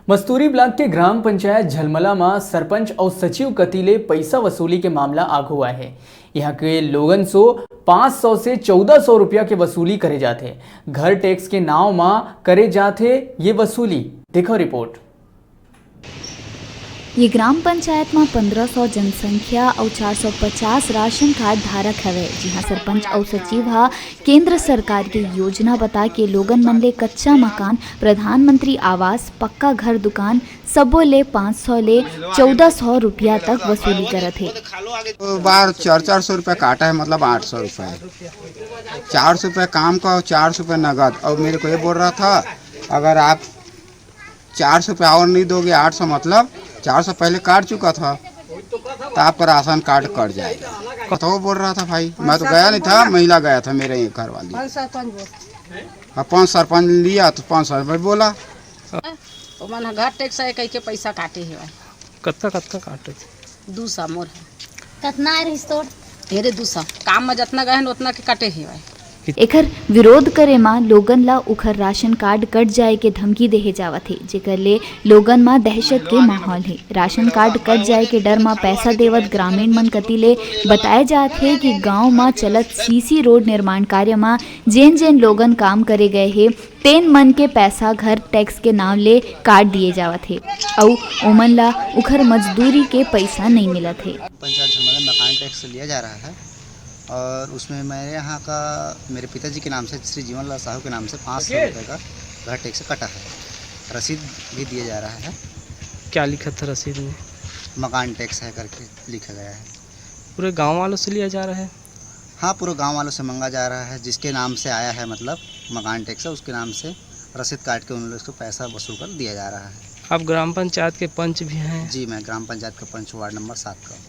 Masturi block के ग्राम पंचायत झलमला में सरपंच और सचिव कतीले पैसा वसूली के मामला आग हुआ है। यहाँ के लोगन सो 500 से 1400 रुपया के वसूली करे जाते। घर टैक्स के नाव में करे जाते ये वसूली। देखो रिपोर्ट। ये ग्राम पंचायत में 1500 जनसंख्या और 450 राशन कार्ड धारक हवे। जिहाँ सरपंच और सचिव हा केंद्र सरकार के योजना बता के लोगन मन ले कच्चा मकान, प्रधानमंत्री आवास, पक्का घर, दुकान सबो ले 500 ले 1400 रुपया तक वसूली करत है। बार 400 रुपया काटा है, मतलब 800 रुपये, 400 रुपये काम का और 400 रुपये नगद। और मेरे को ये बोल रहा था अगर आप 400 रुपये और नहीं दोगे 800, मतलब 400 पहले काट चुका था तो आपका राशन कार्ड कट जाएगा। तो वो बोल रहा था भाई, मैं तो गया नहीं था, महिला गया था मेरे ये घर वाली। 5 सरपंच लिया तो 500 रुपये बोला। मन घर टैक्स है कई के पैसा काटे है। कत्ता काटे 200 मोर कितना रिश्तों ढेरे 200 काम में जितना गए उतना के काटे है। एकर विरोध करे मां लोगन ला उखर राशन कार्ड कट जाए के धमकी देहे जावत है, जेकर ले लोगन मां दहशत के माहौल है। राशन कार्ड कट जाए के डर मां पैसा देवत ग्रामीण मन कती ले बताए जात है कि गांव मां चलत सीसी रोड निर्माण कार्य मां जेन लोगन काम करे गए है तेन मन के पैसा घर टैक्स के नाम ले काट दिए जावत है और ओमन ला उखर मजदूरी के पैसा नहीं मिलत है। पंचायत झलमला मकान टैक्स लिया जा रहा है और उसमें मेरे यहाँ का मेरे पिताजी के नाम से श्री जीवन लाल साहू के नाम से 500 रुपये का घर टैक्स कटा है। रसीद भी दिया जा रहा है। क्या लिखा था रसीद में? मकान टैक्स है करके लिखा गया है। पूरे गांव वालों से लिया जा रहा है? हाँ, पूरे गांव वालों से मांगा जा रहा है। जिसके नाम से आया है मतलब मकान टैक्स है, उसके नाम से रसीद काट के उन लोगों को पैसा वसूल कर दिया जा रहा है। आप ग्राम पंचायत के पंच भी हैं? जी, मैं ग्राम पंचायत का पंच वार्ड नंबर 7 का।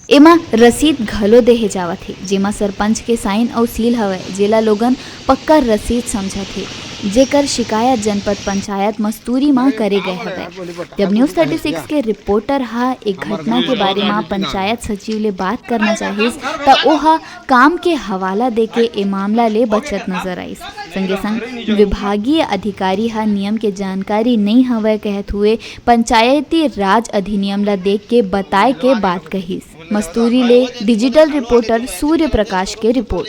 एमा रसीद घलो देहे जावत है, जेमा सरपंच के साइन और सील हवे, जेला लोगन पक्का रसीद समझत है, जेकर शिकायत जनपद पंचायत मस्तूरी मां करे गए हवे। जब न्यूज़ 36 के रिपोर्टर हा एक घटना के बारे में पंचायत सचिव ले बात करना चाहिस त ओहा काम के हवाला देके ए मामला ले बचत नजर आइस। संगे संग विभागीय अधिकारी हा नियम के जानकारी नहीं हवे कहत हुए पंचायती राज अधिनियम ला देख के बताए के बात कहिस। मस्तूरी ले डिजिटल रिपोर्टर सूर्य प्रकाश के रिपोर्ट।